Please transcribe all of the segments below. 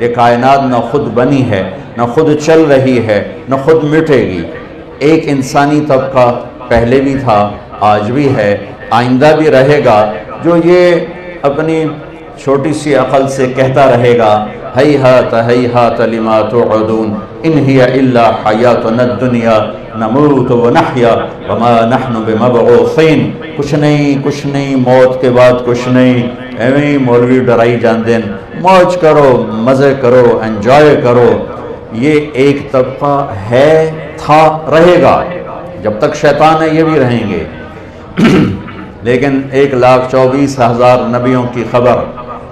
یہ کائنات نہ خود بنی ہے، نہ خود چل رہی ہے، نہ خود مٹے گی۔ ایک انسانی طبقہ پہلے بھی تھا، آج بھی ہے، آئندہ بھی رہے گا، جو یہ اپنی چھوٹی سی عقل سے کہتا رہے گا ہیہات ہیہات لما توعدون ان ہی الا حیاتنا الدنیا نموت ونحیا وما نحن بمبعوثین۔ کچھ نہیں، موت کے بعد کچھ نہیں، ایویں مولوی ڈرائی جان دین، موج کرو، مزے کرو، انجوائے کرو۔ یہ ایک طبقہ ہے، تھا، رہے گا، جب تک شیطان ہے یہ بھی رہیں گے۔ لیکن 1,24,000 نبیوں کی خبر،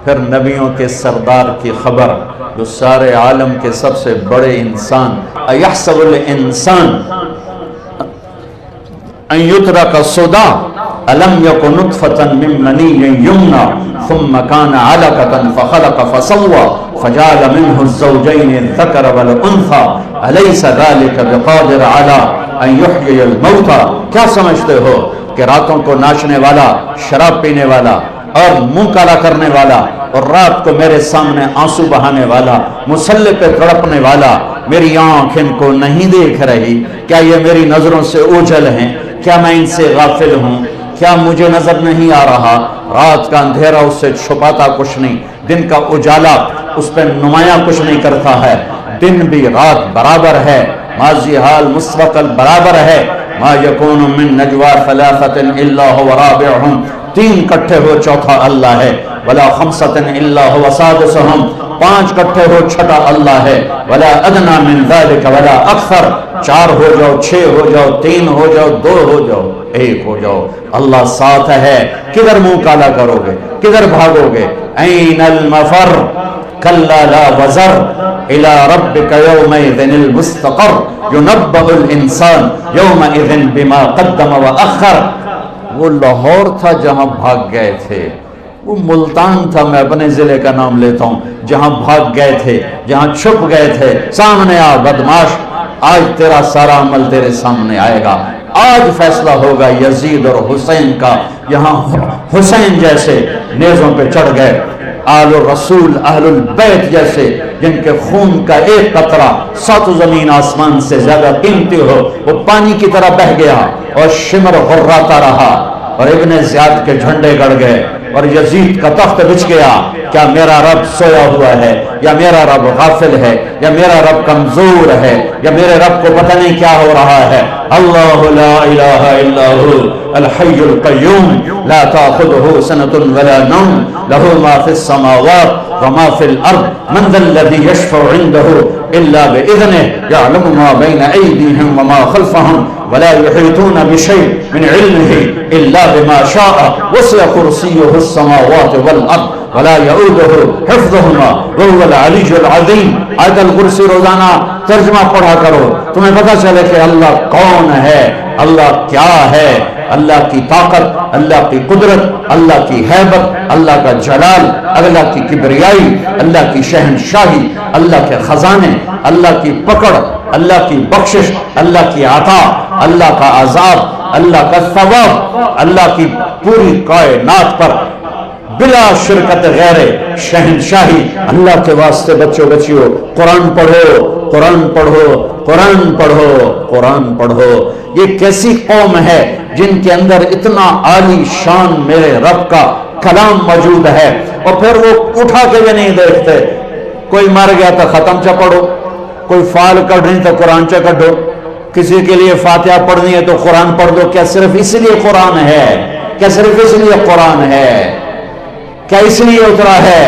پھر نبیوں کے سردار کی خبر، جو سارے عالم کے سب سے بڑے انسان، اَيَحْسَبُ الْإِنسَانُ أَن يُتْرَكَ سُدًى أَلَمْ يَكُ نُطْفَةً مِّن مَّنِيٍّ يُمْنَىٰ ثُمَّ كَانَ عَلَقَةً فَخَلَقَ فَسَوَّىٰ فَجَعَلَ مِنْهُ الزَّوْجَيْنِ الذَّكَرَ وَالْأُنثَىٰ أَلَيْسَ ذَلِكَ بِقَادِرٍ عَلَىٰ أَن يُحْيِيَ الْمَوْتَىٰ۔ کیا سمجھتے ہو کہ راتوں کو ناچنے والا، شراب پینے والا اور منہ کالا کرنے والا، اور رات کو میرے سامنے آنسو بہانے والا، مصلی پہ تڑپنے والا، میری آنکھ ان کو نہیں دیکھ رہی؟ کیا یہ میری نظروں سے اوجھل ہیں؟ کیا میں ان سے غافل ہوں؟ کیا مجھے نظر نہیں آ رہا؟ رات کا اندھیرا اس سے چھپاتا کچھ نہیں، دن کا اجالا اس پہ نمایاں کچھ نہیں کرتا ہے۔ دن بھی رات برابر ہے، ماضی حال مستقبل برابر ہے۔ ما یکون من نجوا ثلاثۃ الا هو رابعهم، 3 کٹھے ہو چوتھا اللہ ہے، ولا خمسۃ الا هو سادسهم، 5 کٹھے ہو چھٹا اللہ ہے، ولا ادنى من ذلك ولا اکثر، 4 ہو جاؤ، 6 ہو جاؤ، 3 ہو جاؤ، 2 ہو جاؤ، 1 ہو جاؤ، اللہ ساتھ ہے۔ کدھر منہ کالا کرو گے؟ کدھر بھاگو گے؟ این المفر کلا لا وزر الى ربك يومئذ المستقر ينبأ الانسان يومئذ بما قدم واخر۔ وہ لاہور تھا جہاں بھاگ گئے تھے، وہ ملتان تھا، میں اپنے ضلع کا نام لیتا ہوں، جہاں بھاگ گئے تھے، جہاں چھپ گئے تھے۔ سامنے آ بدماش، آج تیرا سارا عمل تیرے سامنے آئے گا۔ آج فیصلہ ہوگا یزید اور حسین کا۔ یہاں حسین جیسے نیزوں پہ چڑھ گئے، آل الرسول اہل البیت جیسے، جن کے خون کا ایک قطرہ 7 زمین آسمان سے زیادہ قیمتی ہو، وہ پانی کی طرح بہ گیا اور شمر غراتا رہا، اور ابن زیاد کے جھنڈے گڑ گئے اور یزید کا تخت بچھ گیا۔ کیا میرا رب سویا ہوا ہے، یا میرا رب غافل ہے، یا میرا رب کمزور ہے، یا میرے رب کو پتہ نہیں کیا ہو رہا ہے؟ اللہ لا الہ الا هو الحی القیوم لا تأخذه سنة ولا نوم له ما في السماوات وما في الارض من ذا الذي يشفع عنده الا باذنه يعلم ما بين ايديهم وما خلفهم ولا يحيطون بشيء من علمه الا بما شاء وسع كرسيه السماوات والارض ولا يؤوده حفظهما وهو العلی العظیم۔ آیت الکرسی روزانہ ترجمہ پڑھا کرو، تمہیں پتہ چلے کہ اللہ کون ہے، اللہ کیا ہے، اللہ کی طاقت، اللہ کی قدرت، اللہ کی ہیبت، اللہ کا جلال، اللہ کی کبریائی، اللہ کی شہنشاہی، اللہ کے خزانے، اللہ کی پکڑ، اللہ کی بخشش، اللہ کی عطا، اللہ کا عذاب، اللہ کا ثواب، اللہ کی پوری کائنات پر بلا شرکت غیر شہنشاہی۔ اللہ کے واسطے بچوں بچیوں قرآن پڑھو، قرآن پڑھو، قرآن پڑھو، قرآن پڑھو۔ یہ کیسی قوم ہے جن کے اندر اتنا عالی شان میرے رب کا کلام موجود ہے، اور پھر وہ اٹھا کے بھی نہیں دیکھتے۔ کوئی مر گیا تو ختم چا پڑھو، کوئی فال کڑھنی تو قرآن چا کڑھو، کسی کے لیے فاتحہ پڑھنی ہے تو قرآن پڑھ دو۔ کیا صرف اس لیے قرآن ہے؟ کیا صرف اس لیے قرآن ہے؟ کیا اس لیے اترا ہے؟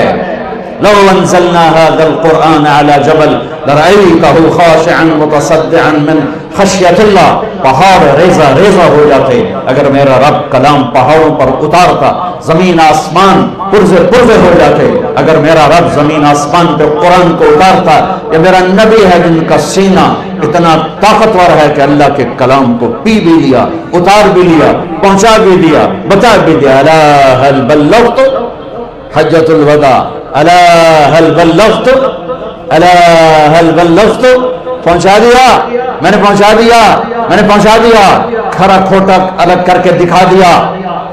لو انزلنا هذا القرآن على جبل لرأيته خاشعا متصدعا من خشیت اللہ۔ پہاڑ ریزہ ریزہ ہو جاتے اگر میرا رب کلام پہاڑوں پر اتارتا، زمین آسمان پرزے پرزے ہو جاتے اگر میرا رب زمین آسمان پہ قرآن کو اتارتا۔ یہ میرا نبی ہے جن کا سینہ اتنا طاقتور ہے کہ اللہ کے کلام کو پی بھی لیا، اتار بھی لیا، پہنچا بھی دیا، بتا بھی دیا۔ الا هل بلغت حجۃ الوداع، الا هل بلغت، الا هل بلغت، پہنچا دیا، میں نے پہنچا دیا، میں نے پہنچا دیا۔ کھرا کھوٹا الگ کر کے دکھا دیا،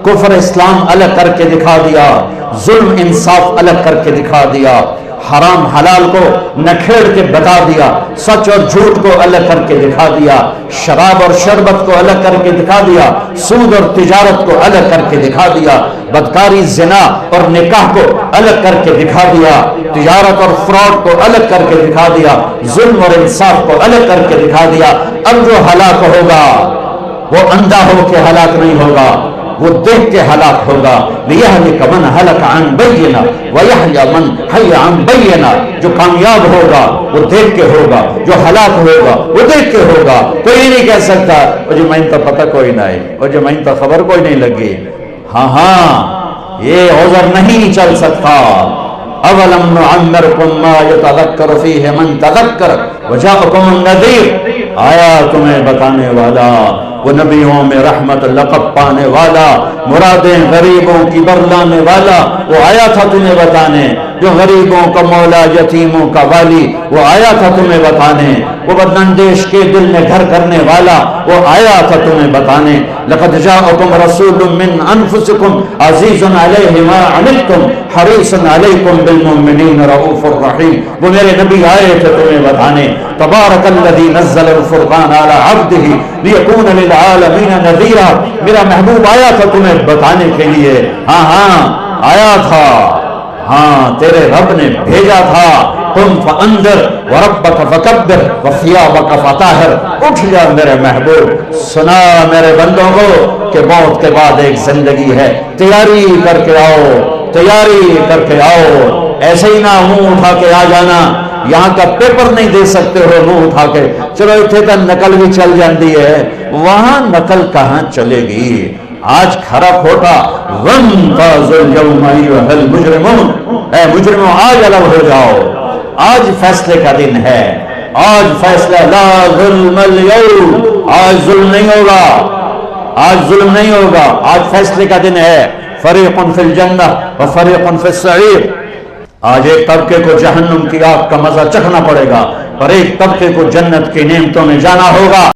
کفر اسلام الگ کر کے دکھا دیا، ظلم انصاف الگ کر کے دکھا دیا۔ حرام حلال کو نکھیڑ کے بتا دیا، سچ اور جھوٹ کو الگ کر کے دکھا دیا، شراب اور شربت کو الگ کر کے دکھا دیا، سود اور تجارت کو الگ کر کے دکھا دیا، بدکاری زنا اور نکاح کو الگ کر کے دکھا دیا، تجارت اور فراڈ کو الگ کر کے دکھا دیا، ظلم اور انصاف کو الگ کر کے دکھا دیا۔ اب جو ہلاک ہوگا وہ اندھا ہو کے ہلاک نہیں ہوگا، وہ دیکھ کے ہلاک ہوگا۔ لِيَهْلِكَ مَنْ هَلَكَ عَنْ بَيِّنَةٍ وَيَحْيَىٰ مَنْ حَيَّ عَنْ بَيِّنَةٍ۔ جو کامیاب ہوگا وہ دیکھ کے ہوگا، جو ہلاک ہوگا وہ دیکھ کے ہوگا۔ کوئی نہیں کہہ سکتا وہ جو میں تو پتہ کوئی نہ ہے، وہ جو میں تو خبر کوئی نہیں لگی۔ ہاں یہ عذر نہیں چل سکتا۔ اولم نعمرکم ما یتذکر فیہ من تذکر وجاءکم النذیر۔ آیا تمہیں بتانے والا، وہ نبیوں میں رحمت لقب پانے والا، مرادیں غریبوں کی برلانے والا، وہ آیا تھا تمہیں بتانے۔ جو غریبوں کا مولا، یتیموں کا والی، وہ آیا تھا تمہیں بتانے۔ وہ بداندیش کے دل میں گھر کرنے والا، وہ آیا تھا تمہیں بتانے۔ لقد جاءکم رسول من انفسکم عزیز علیہ ما عنتم حریص علیکم بالمؤمنین رؤوف الرحیم۔ وہ میرے نبی آئے تھے تمہیں بتانے۔ تبارک الذی نزل الفرقان علی عبدہ لیکون للعالمین نذیرا۔ میرا محبوب آیا تھا تمہیں بتانے کے لیے۔ ہاں آیا تھا، ہاں تیرے رب نے بھیجا تھا۔ قم فانذر وربک فکبر وثیابک فطہر۔ اٹھ جا میرے محبوب، سنا میرے بندوں کو کہ موت کے بعد ایک زندگی ہے، تیاری کر کے آؤ، تیاری کر کے آؤ۔ ایسے ہی نہ منہ اٹھا کے آ جانا، یہاں کا پیپر نہیں دے سکتے ہو منہ اٹھا کے، چلو اتنے کا نقل بھی چل جاتی ہے، وہاں نقل کہاں چلے گی؟ آج کھرا کھوٹا وَامْتَازُوا الْيَوْمَ أَيُّهَا الْمُجْرِمُونَ، اے مجرموں آج الگ ہو جاؤ، آج فیصلے کا دن ہے، آج فیصلہ لا ظلم اليوم، آج ظلم نہیں ہوگا، آج ظلم نہیں ہوگا، آج فیصلے کا دن ہے۔ فریق فی الجنہ وفریق فی السعیر۔ آج ایک طبقے کو جہنم کی آگ کا مزہ چکھنا پڑے گا اور ایک طبقے کو جنت کی نعمتوں میں جانا ہوگا۔